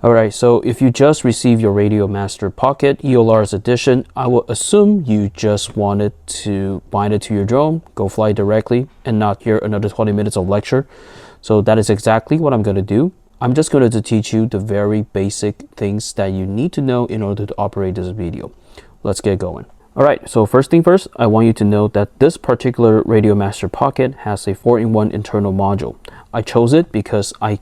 Alright, so if you just received your Radio Master Pocket EOLARS edition, I will assume you just wanted to bind it to your drone, go fly directly, and not hear another 20 minutes of lecture. So that is exactly what I'm going to do. I'm just going to teach you the very basic things that you need to know in order to operate this video. Let's get going. Alright, so first thing first, I want you to know that this particular Radio Master Pocket has a 4-in-1 internal module. I chose it because I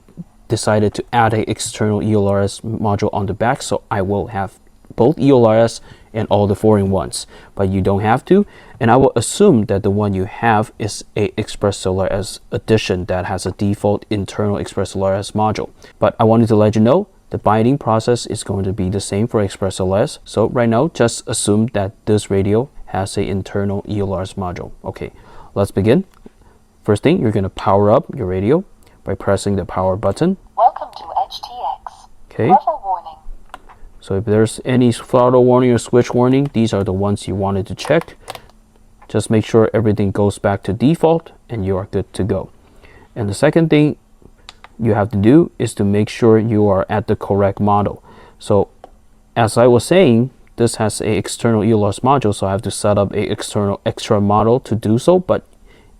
decided to add an external EOLARS module on the back, so I will have both EOLARS and all the 4-in-1s, but you don't have to. And I will assume that the one you have is a ExpressLRS edition that has a default internal ExpressLRS module. But I wanted to let you know the binding process is going to be the same for ExpressLRS. So right now, just assume that this radio has an internal EOLARS module. Okay, let's begin. First thing, you're going to power up your radio by pressing the power button. Welcome to HTX. Okay. Throttle warning. So if there's any throttle warning or switch warning, these are the ones you wanted to check. Just make sure everything goes back to default and you are good to go. And the second thing you have to do is to make sure you are at the correct model. So as I was saying, this has an external EOLARS module, so I have to set up an external extra model to do so. But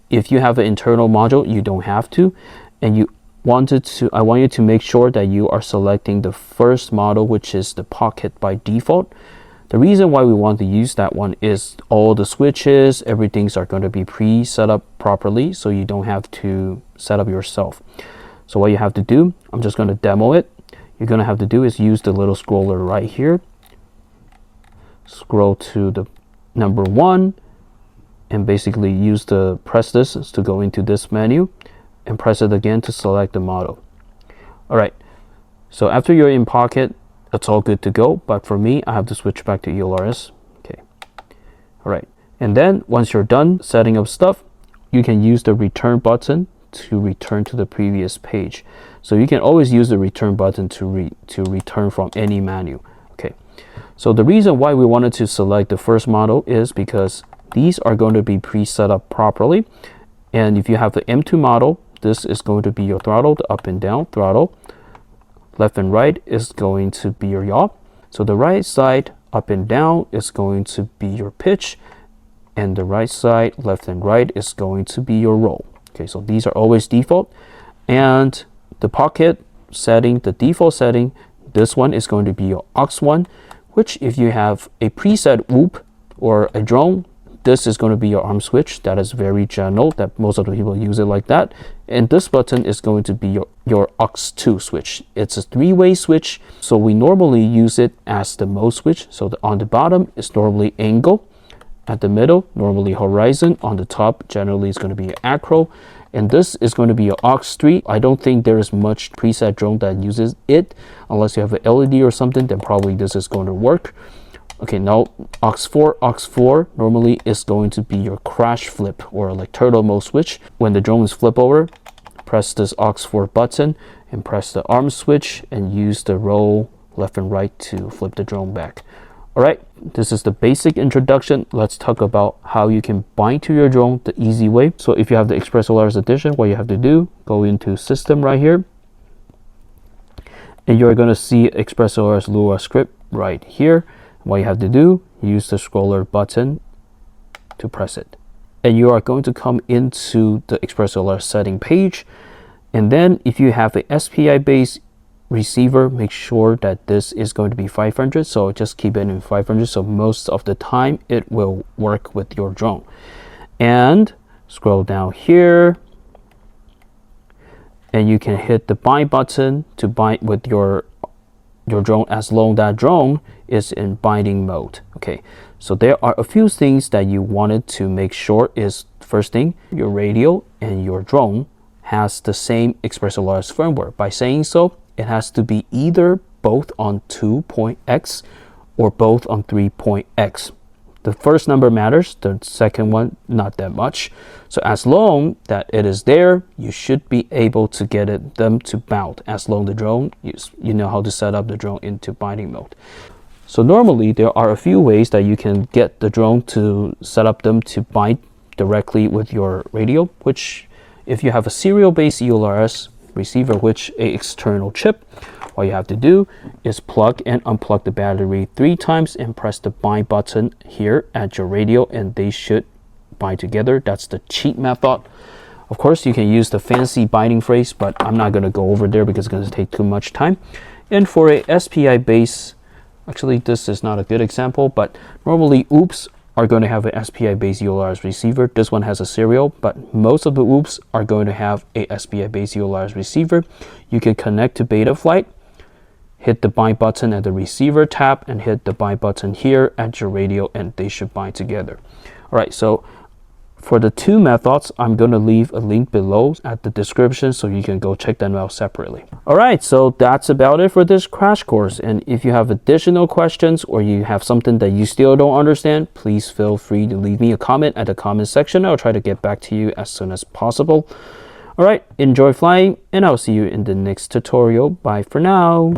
if you have an internal module, you don't have to. And I want you to make sure that you are selecting the first model, which is the Pocket by default. The reason why we want to use that one is all the switches, everything's are going to be pre-set up properly, so you don't have to set up yourself. So what you have to do, I'm just going to demo it. You're going to have to do is use the little scroller right here. Scroll to the number 1 and basically press this to go into this menu. And press it again to select the model. Alright, so after you're in Pocket, it's all good to go, but for me, I have to switch back to EOLARS. Okay, alright, and then once you're done setting up stuff, you can use the return button to return to the previous page. So you can always use the return button to return from any menu. Okay, so the reason why we wanted to select the first model is because these are going to be pre-set up properly. And if you have the M2 model, this is going to be your throttle, the up and down throttle. Left and right is going to be your yaw. So the right side up and down is going to be your pitch, and the right side left and right is going to be your roll. Okay, so these are always default. And the Pocket setting, the default setting, this one is going to be your aux1, which if you have a preset whoop or a drone, this is going to be your arm switch. That is very general, that most of the people use it like that. And this button is going to be your aux2 switch. It's a 3-way switch, so we normally use it as the mode switch. So on the bottom is normally angle, at the middle normally horizon, on the top generally is going to be acro, and this is going to be your aux3. I don't think there is much preset drone that uses it. Unless you have an LED or something, then probably this is going to work. Okay, now aux4 normally is going to be your crash flip or like turtle mode switch. When the drone is flip over, press this aux4 button and press the arm switch and use the roll left and right to flip the drone back. Alright, this is the basic introduction. Let's talk about how you can bind to your drone the easy way. So if you have the ExpressLRS edition, what you have to do, go into System right here. And you're going to see ExpressLRS Lua script right here. What you have to do, use the scroller button to press it. And you are going to come into the ExpressLRS setting page. And then if you have a SPI based receiver, make sure that this is going to be 500. So just keep it in 500. So most of the time it will work with your drone. And scroll down here. And you can hit the bind button to bind with your drone as long as that drone is in binding mode. Okay, so there are a few things that you wanted to make sure is, first thing, your radio and your drone has the same ExpressLRS firmware. By saying so, it has to be either both on 2.x or both on 3.x. The first number matters, the second one not that much. So as long that it is there, you should be able to get them to mount as long the drone, you know how to set up the drone into binding mode. So normally there are a few ways that you can get the drone to set up them to bind directly with your radio, which if you have a serial based EOLARS receiver, which a external chip, All you have to do is plug and unplug the battery 3 times and press the bind button here at your radio, and they should bind together. That's the cheap method. Of course, you can use the fancy binding phrase, but I'm not going to go over there because it's going to take too much time. And for a SPI base, actually this is not a good example, but normally OOPs are going to have an SPI base ULRS receiver. This one has a serial, but most of the OOPs are going to have a SPI base ULRS receiver. You can connect to Betaflight, hit the bind button at the receiver tab, and hit the bind button here at your radio, and they should bind together. All right, so for the 2 methods, I'm going to leave a link below at the description so you can go check them out separately. All right, so that's about it for this crash course. And if you have additional questions or you have something that you still don't understand, please feel free to leave me a comment at the comment section. I'll try to get back to you as soon as possible. All right, enjoy flying, and I'll see you in the next tutorial. Bye for now.